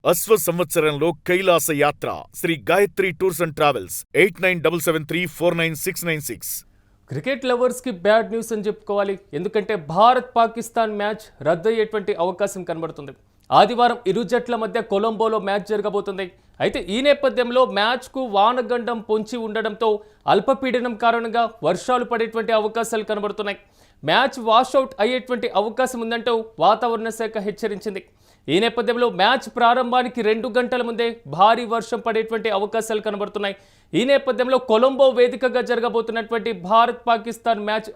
అశ్వ సంవత్సరంలో కైలాస యాత్ర Sri Gayatri tours and travels 8977349696. Cricket లవర్స్కి బ్యాడ్ న్యూస్ అని చెప్పుకోవాలి. ఎందుకంటే భారత్ పాకిస్తాన్ మ్యాచ్ రద్దయ్యేటువంటి అవకాశం కనబడుతుంది. ఆదివారం ఇరు జట్ల మధ్య కొలంబోలో మ్యాచ్ జరగబోతుంది. అయితే ఈ నేపథ్యంలో మ్యాచ్కు వానగండం పొంచి ఉండడంతో అల్పపీడనం కారణంగా వర్షాలు పడేటువంటి అవకాశాలు కనబడుతున్నాయి. మ్యాచ్ వాషౌట్ అయ్యేటువంటి అవకాశం ఉందంటూ వాతావరణ శాఖ హెచ్చరించింది. ఈ నేపథ్యంలో మ్యాచ్ ప్రారంభానికి 2 గంటల ముందే భారీ వర్షం పడేటువంటి అవకాశాలు కనబడుతున్నాయి. ఈ నేపథ్యంలో కొలంబో వేదికగా జరగబోతున్నటువంటి భారత్ పాకిస్తాన్ మ్యాచ్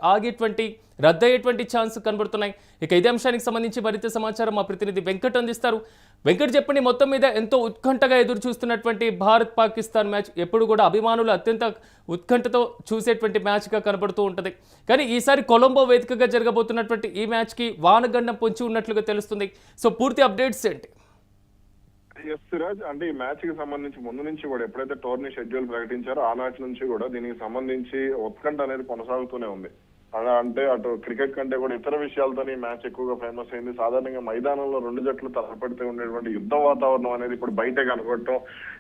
రద్దయ్యేటువంటి ఛాన్స్ కనబడుతున్నాయి. ఇక ఇదే అంశానికి సంబంధించి మరింత సమాచారం మా ప్రతినిధి వెంకట్ అందిస్తారు. వెంకట్, చెప్పండి, మొత్తం మీద ఎంతో ఉత్కంఠగా ఎదురు చూస్తున్నటువంటి భారత్ పాకిస్తాన్ మ్యాచ్ ఎప్పుడు కూడా అభిమానులు అత్యంత ఉత్కంఠతో చూసేటువంటి మ్యాచ్గా కనబడుతూ ఉంటుంది. కానీ ఈసారి కొలంబో వేదికగా జరగబోతున్నటువంటి ఈ మ్యాచ్కి వానగండం పొంచి ఉన్నట్లుగా తెలుస్తుంది. సో పూర్తి అప్డేట్స్ ఏంటి? సిరాజ్, అంటే ఈ మ్యాచ్ కి సంబంధించి ముందు నుంచి కూడా ఎప్పుడైతే టోర్నీ షెడ్యూల్ ప్రకటించారో ఆ మ్యాచ్ నుంచి కూడా దీనికి సంబంధించి ఉత్కంఠ అనేది కొనసాగుతూనే ఉంది. అంటే అటు క్రికెట్ కంటే కూడా ఇతర విషయాలతో ఈ మ్యాచ్ ఎక్కువగా ఫేమస్ అయింది. సాధారణంగా మైదానంలో 2 జట్లు తలపడితే ఉండేటువంటి యుద్ధ వాతావరణం అనేది ఇప్పుడు బయటే కనబడటం,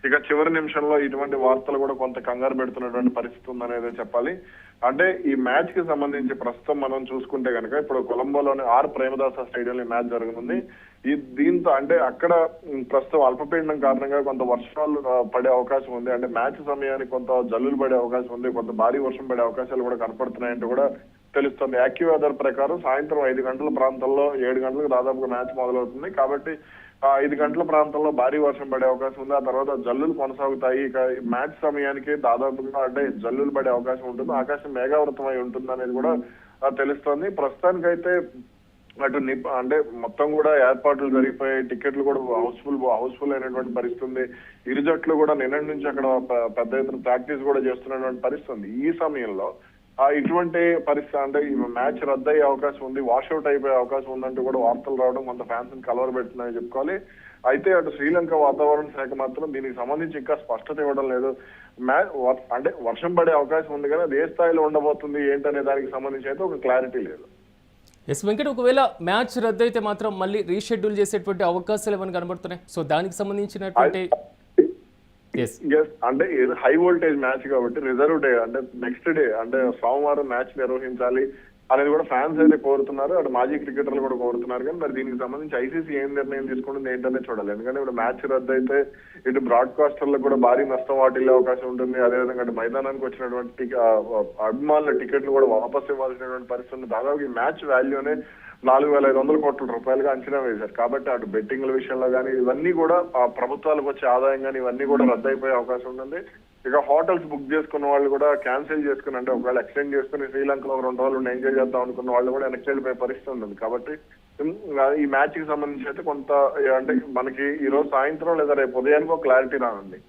ఇక చివరి నిమిషంలో ఇటువంటి వార్తలు కూడా కొంత కంగారు పెడుతున్నటువంటి పరిస్థితి ఉందనేదే చెప్పాలి. అంటే ఈ మ్యాచ్ కి సంబంధించి ప్రస్తుతం మనం చూసుకుంటే కనుక ఇప్పుడు కొలంబోలోని ప్రేమదాస స్టేడియంలో ఈ మ్యాచ్ జరగనుంది. దీంతో అంటే అక్కడ ప్రస్తుతం అల్పపీడనం కారణంగా కొంత వర్షాలు పడే అవకాశం ఉంది. అంటే మ్యాచ్ సమయానికి కొంత జల్లులు పడే అవకాశం ఉంది, కొంత భారీ వర్షం పడే అవకాశాలు కూడా కనపడుతున్నాయంటూ కూడా తెలుస్తుంది. యాక్యూ వెదర్ ప్రకారం సాయంత్రం 5 గంటల ప్రాంతంలో 7 గంటలకు దాదాపుగా మ్యాచ్ మొదలవుతుంది. కాబట్టి 5 గంటల ప్రాంతంలో భారీ వర్షం పడే అవకాశం ఉంది. ఆ తర్వాత జల్లులు కొనసాగుతాయి. ఇక మ్యాచ్ సమయానికి దాదాపుగా అంటే జల్లులు పడే అవకాశం ఉంటుంది. ఆకాశం మేఘావృతమై ఉంటుంది అనేది కూడా తెలుస్తోంది. ప్రస్తుతానికైతే అటు అంటే మొత్తం కూడా ఏర్పాట్లు జరిగిపోయాయి. టికెట్లు కూడా హౌస్ఫుల్ అయినటువంటి పరిస్థితి ఉంది. ఇరు జట్లు కూడా నిన్నటి నుంచి అక్కడ పెద్ద ఎత్తున ప్రాక్టీస్ కూడా చేస్తున్నటువంటి పరిస్థితి ఉంది. ఈ సమయంలో ఇటువంటి పరిస్థితి అంటే ఈ మ్యాచ్ రద్దయ్యే అవకాశం ఉంది, వాషౌట్ అయిపోయే అవకాశం ఉందంటూ కూడా వార్తలు రావడం కొంత ఫ్యాన్స్ ని కలవరబెడుతున్నాయని చెప్పుకోవాలి. అయితే అటు శ్రీలంక వాతావరణ శాఖ మాత్రం దీనికి సంబంధించి ఇంకా స్పష్టత ఇవ్వడం లేదు. అంటే వర్షం పడే అవకాశం ఉంది కానీ అది ఏ స్థాయిలో ఉండబోతుంది ఏంటనే దానికి సంబంధించి అయితే ఒక క్లారిటీ లేదు. ఎస్ వెంకట్, ఒకవేళ మ్యాచ్ రద్దయితే మాత్రం మళ్ళీ రీషెడ్యూల్ చేసేటువంటి అవకాశాలు ఏమైనా కనబడుతున్నాయి? సో దానికి సంబంధించినటువంటి అంటే హై వోల్టేజ్ మ్యాచ్ కాబట్టి రిజర్వ్ డే అంటే నెక్స్ట్ డే అంటే సోమవారం మ్యాచ్ నిర్వహించాలి అనేది కూడా ఫ్యాన్స్ అయితే కోరుతున్నారు. అటు మాజీ క్రికెటర్లు కూడా కోరుతున్నారు. కానీ మరి దీనికి సంబంధించి ఐసీసీ ఏం నిర్ణయం తీసుకుంటుంది ఏంటనే చూడాలి. ఎందుకంటే ఇప్పుడు మ్యాచ్ రద్దు అయితే ఇటు బ్రాడ్కాస్టర్లకు కూడా భారీ నష్టం వాటిల్లే అవకాశం ఉంటుంది. అదేవిధంగా అటు మైదానానికి వచ్చినటువంటి అభిమానుల టికెట్లు కూడా వాపస్ ఇవ్వాల్సినటువంటి పరిస్థితి ఉంది. దాదాపు ఈ మ్యాచ్ వాల్యూనే 4,500 కోట్ల రూపాయలుగా అంచనా వేశారు. కాబట్టి అటు బెట్టింగ్ల విషయంలో కానీ ఇవన్నీ కూడా ప్రభుత్వాలకు వచ్చే ఆదాయం కానీ ఇవన్నీ కూడా రద్దయిపోయే అవకాశం ఉంటుంది. ఇక హోటల్స్ బుక్ చేసుకున్న వాళ్ళు కూడా క్యాన్సిల్ చేసుకుని అంటే ఒకవేళ ఎక్స్టెండ్ చేసుకుని శ్రీలంకలో 2 రోజులు ఎంజాయ్ చేద్దాం అనుకున్న వాళ్ళు కూడా వెనక్కి వెళ్ళిపోయే పరిస్థితి ఉంటుంది. కాబట్టి ఈ మ్యాచ్ కి సంబంధించి అయితే కొంత అంటే మనకి ఈ రోజు సాయంత్రం లేదా రేపు ఉదయానికి ఒక క్లారిటీ రానుంది.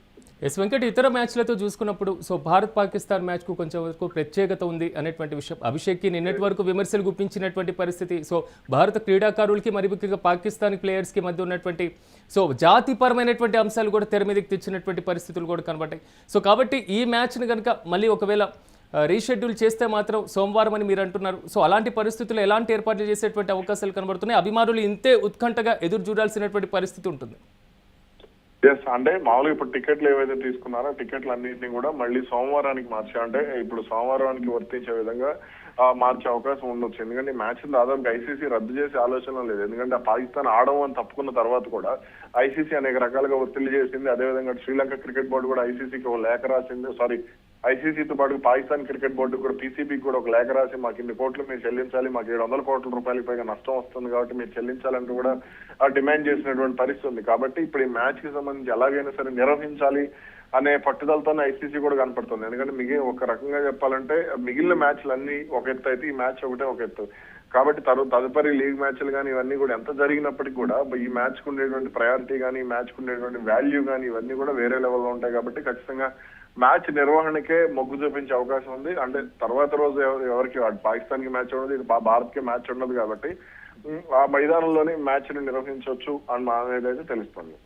ఎస్ వెంకట్, ఇతర మ్యాచ్లతో చూసుకున్నప్పుడు సో భారత్ పాకిస్తాన్ మ్యాచ్కు కొంచెం వరకు ప్రత్యేకత ఉంది అనేటువంటి విషయం. అభిషేక్కి నిన్నటి వరకు విమర్శలు గుప్పించినటువంటి పరిస్థితి. సో భారత క్రీడాకారులకి మరి ముఖ్యంగా పాకిస్తాన్ ప్లేయర్స్కి మధ్య ఉన్నటువంటి సో జాతిపరమైనటువంటి అంశాలు కూడా తెర మీదకి తెచ్చినటువంటి పరిస్థితులు కూడా కనబడ్డాయి. సో కాబట్టి ఈ మ్యాచ్ని కనుక మళ్ళీ ఒకవేళ రీషెడ్యూల్ చేస్తే మాత్రం సోమవారం అని మీరు అంటున్నారు. సో అలాంటి పరిస్థితుల్లో ఎలాంటి ఏర్పాట్లు చేసేటువంటి అవకాశాలు కనబడుతున్నాయి? అభిమానులు ఇంతే ఉత్కంఠగా ఎదురు చూడాల్సినటువంటి పరిస్థితి ఉంటుంది. ఎస్, అంటే మామూలుగా ఇప్పుడు టికెట్లు ఏవైతే తీసుకున్నారో టికెట్లు అన్నింటినీ కూడా మళ్ళీ సోమవారానికి అంటే ఇప్పుడు సోమవారానికి వర్తించే విధంగా మార్చే అవకాశం ఉండొచ్చు. ఎందుకంటే మ్యాచ్ దాదాపు ఐసీసీ రద్దు చేసే ఆలోచన లేదు. ఎందుకంటే పాకిస్తాన్ ఆడమని తప్పుకున్న తర్వాత కూడా ఐసీసీ అనేక రకాలుగా ఒత్తిడి చేసింది. అదేవిధంగా శ్రీలంక క్రికెట్ బోర్డు కూడా ఐసీసీకి ఒక లేఖ రాసింది. ఐసీసీతో పాటు పాకిస్తాన్ క్రికెట్ బోర్డు కూడా పీసీబీకి కూడా ఒక లేఖ రాసి మాకు ఇన్ని కోట్లు మీరు చెల్లించాలి, మాకు 700 కోట్ల రూపాయలకి పైగా నష్టం వస్తుంది కాబట్టి మీరు చెల్లించాలంటూ కూడా డిమాండ్ చేసినటువంటి పరిస్థితి ఉంది. కాబట్టి ఇప్పుడు ఈ మ్యాచ్ కి సంబంధించి ఎలాగైనా సరే నిర్వహించాలి అనే పట్టుదలతోనే ఐసీసీ కూడా కనపడుతుంది. ఎందుకంటే ఒక రకంగా చెప్పాలంటే మిగిలిన మ్యాచ్లన్నీ ఒక ఎత్తు అయితే ఈ మ్యాచ్ ఒకటే ఒక ఎత్తు. కాబట్టి తదుపరి లీగ్ మ్యాచ్లు కానీ ఇవన్నీ కూడా ఎంత జరిగినప్పటికీ కూడా ఈ మ్యాచ్ కు ఉండేటువంటి ప్రయారిటీ కానీ ఈ మ్యాచ్ కు ఉండేటువంటి వాల్యూ కానీ ఇవన్నీ కూడా వేరే లెవెల్లో ఉంటాయి. కాబట్టి ఖచ్చితంగా మ్యాచ్ నిర్వహణకే మొగ్గు చూపించే అవకాశం ఉంది. అంటే తర్వాత రోజు ఎవరికి పాకిస్తాన్ కి మ్యాచ్ ఉండదు, ఇది భారత్ కి మ్యాచ్ ఉండదు. కాబట్టి ఆ మైదానంలోనే మ్యాచ్ ని నిర్వహించవచ్చు అని అనేది అయితే తెలుస్తుంది.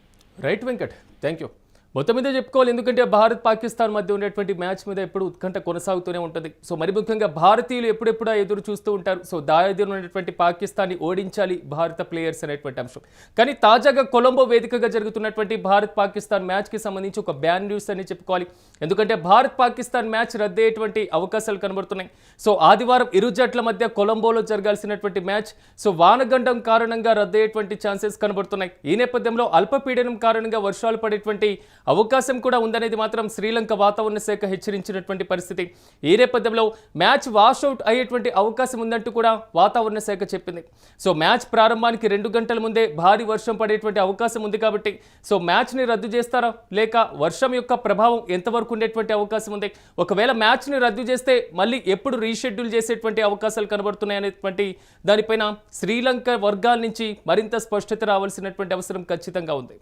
Right Venkat, thank you. మొత్తం మీద చెప్పుకోవాలి, ఎందుకంటే భారత్ పాకిస్తాన్ మధ్య ఉన్నటువంటి మ్యాచ్ మీద ఎప్పుడు ఉత్కంఠ కొనసాగుతూనే ఉంటుంది. సో మరి ముఖ్యంగా భారతీయులు ఎప్పుడెప్పుడు ఎదురు చూస్తూ ఉంటారు. సో దాయాదిలో ఉన్నటువంటి పాకిస్తాన్ని ఓడించాలి భారత ప్లేయర్స్ అనేటువంటి అంశం. కానీ తాజాగా కొలంబో వేదికగా జరుగుతున్నటువంటి భారత్ పాకిస్తాన్ మ్యాచ్కి సంబంధించి ఒక బ్యాడ్ న్యూస్ అని చెప్పుకోవాలి. ఎందుకంటే భారత్ పాకిస్తాన్ మ్యాచ్ రద్దయ్యేటువంటి అవకాశాలు కనబడుతున్నాయి. సో ఆదివారం ఇరు జట్ల మధ్య కొలంబోలో జరగాల్సినటువంటి మ్యాచ్ సో వానగండం కారణంగా రద్దయ్యేటువంటి ఛాన్సెస్ కనబడుతున్నాయి. ఈ నేపథ్యంలో అల్పపీడనం కారణంగా వర్షాలు పడేటువంటి అవకాశం కూడా ఉందనేది మాత్రం శ్రీలంక వాతావరణ శాఖ హెచ్చరించినటువంటి పరిస్థితి. ఈ నేపథ్యంలో మ్యాచ్ వాషౌట్ అయ్యేటువంటి అవకాశం ఉందంటూ కూడా వాతావరణ శాఖ చెప్పింది. సో మ్యాచ్ ప్రారంభానికి 2 గంటల ముందే భారీ వర్షం పడేటువంటి అవకాశం ఉంది కాబట్టి సో మ్యాచ్ని రద్దు చేస్తారా, లేక వర్షం యొక్క ప్రభావం ఎంతవరకు ఉండేటువంటి అవకాశం ఉంది, ఒకవేళ మ్యాచ్ని రద్దు చేస్తే మళ్ళీ ఎప్పుడు రీషెడ్యూల్ చేసేటువంటి అవకాశాలు కనబడుతున్నాయి అనేటువంటి దానిపైన శ్రీలంక వర్గాల నుంచి మరింత స్పష్టత రావాల్సినటువంటి అవసరం ఖచ్చితంగా ఉంది.